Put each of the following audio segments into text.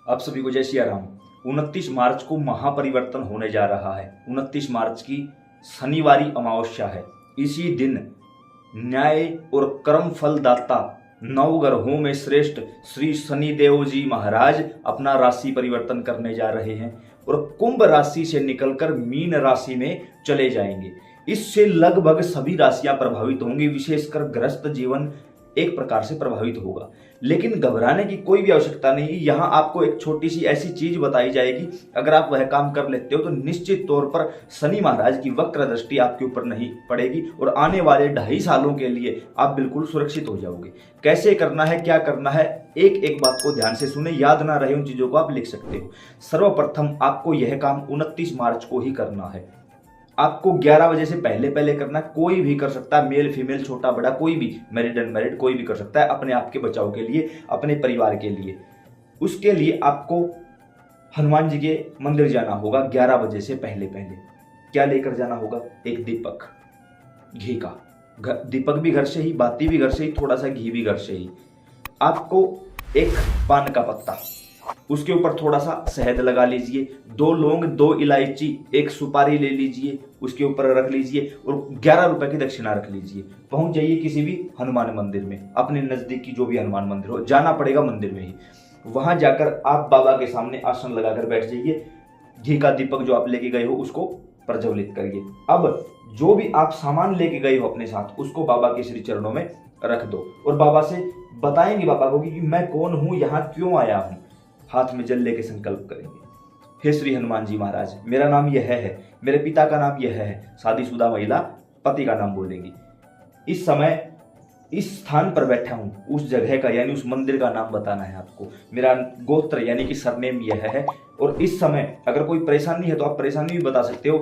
आप सभी को जय सिया राम। 29 मार्च को महापरिवर्तन होने जा रहा है। 29 मार्च की शनिवारी अमावस्या है। इसी दिन न्याय और कर्म फल दाता नवग्रहों में श्रेष्ठ श्री शनिदेव जी महाराज अपना राशि परिवर्तन करने जा रहे हैं और कुंभ राशि से निकलकर मीन राशि में चले जाएंगे। इससे लगभग सभी राशियां प्रभावित होंगी, विशेषकर गृहस्थ जीवन एक प्रकार से प्रभावित होगा। लेकिन घबराने की कोई भी आवश्यकता नहीं। यहाँ आपको एक छोटी सी ऐसी चीज बताई जाएगी, अगर आप वह काम कर लेते हो तो निश्चित तौर पर शनि महाराज की वक्र दृष्टि आपके ऊपर नहीं पड़ेगी और आने वाले 2.5 सालों के लिए आप बिल्कुल सुरक्षित हो जाओगे। कैसे करना है, क्या करना है, एक एक बात को ध्यान से सुने, याद ना रहे उन चीजों को आप लिख सकते हो। सर्वप्रथम आपको यह काम 29 मार्च को ही करना है। आपको 11 बजे से पहले पहले करना, कोई भी कर सकता है, मेल फीमेल छोटा बड़ा कोई भी, मैरिड अनमैरिड कोई भी कर सकता है, अपने आप के बचाव के लिए, अपने परिवार के लिए। उसके लिए आपको हनुमान जी के मंदिर जाना होगा 11 बजे से पहले पहले। क्या लेकर जाना होगा? एक दीपक, घी का, दीपक भी घर से ही, बाती भी घर से ही, थोड़ा सा घी भी घर से ही। आपको एक पान का पत्ता, उसके ऊपर थोड़ा सा शहद लगा लीजिए, 2 लौंग, 2 इलायची, एक सुपारी ले लीजिए, उसके ऊपर रख लीजिए और 11 रुपए की दक्षिणा रख लीजिए। पहुंच जाइए किसी भी हनुमान मंदिर में, अपने नजदीकी जो भी हनुमान मंदिर हो, जाना पड़ेगा मंदिर में ही। वहां जाकर आप बाबा के सामने आसन लगाकर बैठ जाइए। घी का दीपक जो आप लेके गए हो उसको प्रज्वलित करिए। अब जो भी आप सामान लेके गए हो अपने साथ, उसको बाबा के श्री चरणों में रख दो और बाबा से बताएंगे बाबा को कि मैं कौन हूं, यहाँ क्यों आया हूं। हाथ में जल लेके संकल्प करेंगे, हे श्री हनुमान जी महाराज, मेरा नाम यह है, मेरे पिता का नाम यह है। शादीशुदा महिला पति का नाम बोलेंगी। इस समय इस स्थान पर बैठा हूं, उस जगह का यानी उस मंदिर का नाम बताना है आपको। मेरा गोत्र यानी कि सरनेम यह है। और इस समय अगर कोई परेशानी है तो आप परेशानी भी बता सकते हो,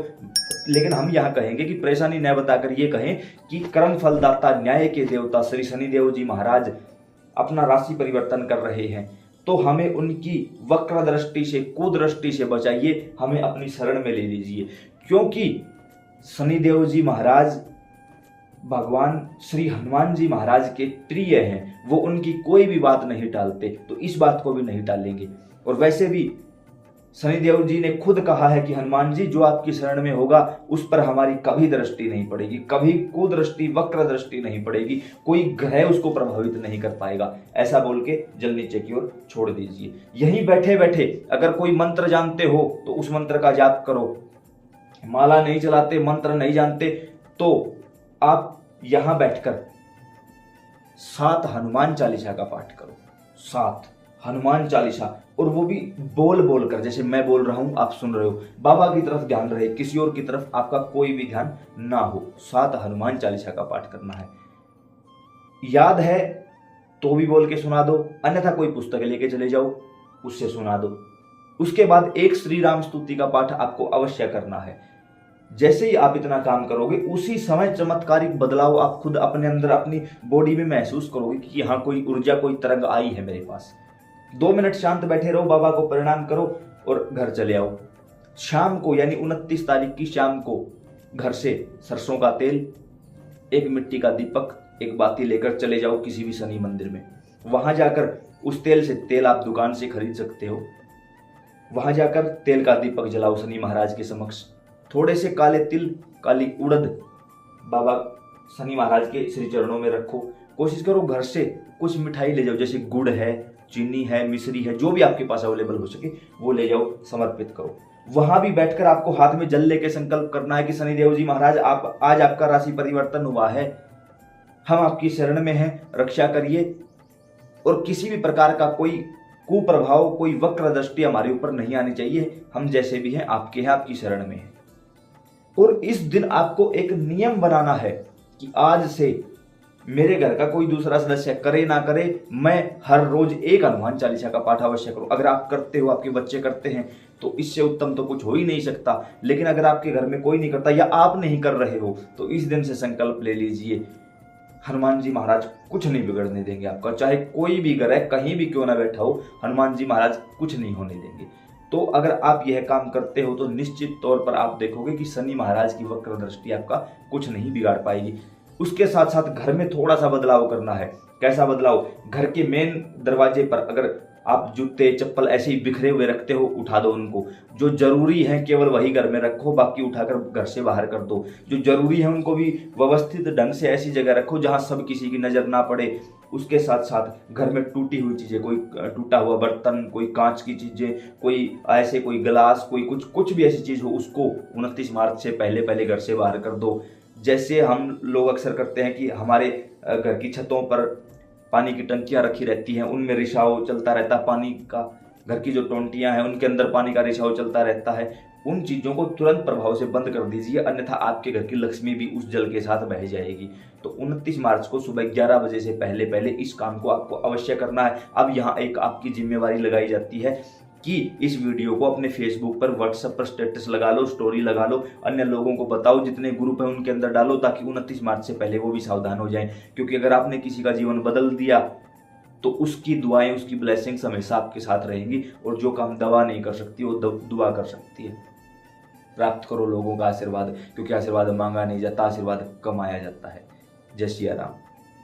लेकिन हम यहाँ कहेंगे कि परेशानी न बताकर ये कहें कि कर्म फलदाता न्याय के देवता श्री शनिदेव जी महाराज अपना राशि परिवर्तन कर रहे हैं, तो हमें उनकी वक्र दृष्टि से, कुदृष्टि से बचाइए, हमें अपनी शरण में ले लीजिए। क्योंकि शनिदेव जी महाराज भगवान श्री हनुमान जी महाराज के प्रिय हैं, वो उनकी कोई भी बात नहीं टालते, तो इस बात को भी नहीं टालेंगे। और वैसे भी शनिदेव जी ने खुद कहा है कि हनुमान जी जो आपकी शरण में होगा उस पर हमारी कभी दृष्टि नहीं पड़ेगी, कभी कुदृष्टि वक्र दृष्टि नहीं पड़ेगी, कोई ग्रह उसको प्रभावित नहीं कर पाएगा। ऐसा बोल के जल नीचे की ओर छोड़ दीजिए। यहीं बैठे बैठे अगर कोई मंत्र जानते हो तो उस मंत्र का जाप करो। माला नहीं चलाते, मंत्र नहीं जानते, तो आप यहां बैठकर 7 हनुमान चालीसा का पाठ करो। 7 हनुमान चालीसा, और वो भी बोल बोल कर, जैसे मैं बोल रहा हूं आप सुन रहे हो। बाबा की तरफ ध्यान रहे, किसी और की तरफ आपका कोई भी ध्यान ना हो। 7 हनुमान चालीसा का पाठ करना है। याद है तो भी बोल के सुना दो, अन्यथा कोई पुस्तक लेके चले जाओ, उससे सुना दो। उसके बाद एक श्री राम स्तुति का पाठ आपको अवश्य करना है। जैसे ही आप इतना काम करोगे उसी समय चमत्कारिक बदलाव आप खुद अपने अंदर, अपनी बॉडी में महसूस करोगे कि हाँ कोई ऊर्जा, कोई तरंग आई है मेरे पास। 2 मिनट शांत बैठे रहो, बाबा को प्रणाम करो और घर चले आओ। शाम को यानी 29 तारीख की शाम को घर से सरसों का तेल, एक मिट्टी का दीपक, एक बाती लेकर चले जाओ किसी भी शनि मंदिर में। वहां जाकर उस तेल से, तेल आप दुकान से खरीद सकते हो, वहां जाकर तेल का दीपक जलाओ शनि महाराज के समक्ष। थोड़े से काले तिल, काली उड़द बाबा शनि महाराज के श्री चरणों में रखो। कोशिश करो घर से कुछ मिठाई ले जाओ, जैसे गुड़ है, चीनी है, मिश्री है, जो भी आपके पास अवेलेबल हो सके वो ले जाओ, समर्पित करो। वहां भी बैठकर आपको हाथ में जल लेके संकल्प करना है कि शनिदेव जी महाराज आप, आज आपका राशि परिवर्तन हुआ है, हम आपकी शरण में हैं, रक्षा करिए और किसी भी प्रकार का कोई कुप्रभाव, कोई वक्र दृष्टि हमारे ऊपर नहीं आनी चाहिए। हम जैसे भी हैं आपके हैं, आपकी शरण में हैं। और इस दिन आपको एक नियम बनाना है कि आज से मेरे घर का कोई दूसरा सदस्य करे ना करे, मैं हर रोज एक हनुमान चालीसा का पाठ अवश्य करूं। अगर आप करते हो, आपके बच्चे करते हैं, तो इससे उत्तम तो कुछ हो ही नहीं सकता। लेकिन अगर आपके घर में कोई नहीं करता या आप नहीं कर रहे हो, तो इस दिन से संकल्प ले लीजिए, हनुमान जी महाराज कुछ नहीं बिगड़ने देंगे आपका। चाहे कोई भी ग्रह कहीं भी क्यों ना बैठा हो, हनुमान जी महाराज कुछ नहीं होने देंगे। तो अगर आप यह काम करते हो तो निश्चित तौर पर आप देखोगे कि शनि महाराज की वक्र दृष्टि आपका कुछ नहीं बिगाड़ पाएगी। उसके साथ साथ घर में थोड़ा सा बदलाव करना है। कैसा बदलाव? घर के मेन दरवाजे पर अगर आप जूते चप्पल ऐसे ही बिखरे हुए रखते हो, उठा दो उनको। जो जरूरी है केवल वही घर में रखो, बाकी उठाकर घर से बाहर कर दो। जो जरूरी है उनको भी व्यवस्थित ढंग से ऐसी जगह रखो जहां सब किसी की नजर ना पड़े। उसके साथ साथ घर में टूटी हुई चीजें, कोई टूटा हुआ बर्तन, कोई कांच की चीजें, कोई ऐसे कोई गिलास, कोई कुछ भी ऐसी चीज हो, उसको 29 मार्च से पहले पहले घर से बाहर कर दो। जैसे हम लोग अक्सर करते हैं कि हमारे घर की छतों पर पानी की टंकियां रखी रहती हैं, उनमें रिसाव चलता रहता है पानी का। घर की जो टोंटियां हैं उनके अंदर पानी का रिसाव चलता रहता है। उन चीजों को तुरंत प्रभाव से बंद कर दीजिए, अन्यथा आपके घर की लक्ष्मी भी उस जल के साथ बह जाएगी। तो 29 मार्च को सुबह 11 बजे से पहले पहले इस काम को आपको अवश्य करना है। अब यहाँ एक आपकी जिम्मेवारी लगाई जाती है कि इस वीडियो को अपने फेसबुक पर, व्हाट्सएप पर स्टेटस लगा लो, स्टोरी लगा लो, अन्य लोगों को बताओ, जितने ग्रुप है उनके अंदर डालो, ताकि 29 मार्च से पहले वो भी सावधान हो जाएं। क्योंकि अगर आपने किसी का जीवन बदल दिया तो उसकी दुआएं, उसकी ब्लेसिंग्स हमेशा आपके साथ रहेंगी। और जो काम दवा नहीं कर सकती वो दुआ कर सकती है। प्राप्त करो लोगों का आशीर्वाद, क्योंकि आशीर्वाद मांगा नहीं जाता, आशीर्वाद कमाया जाता है। जय सिया राम।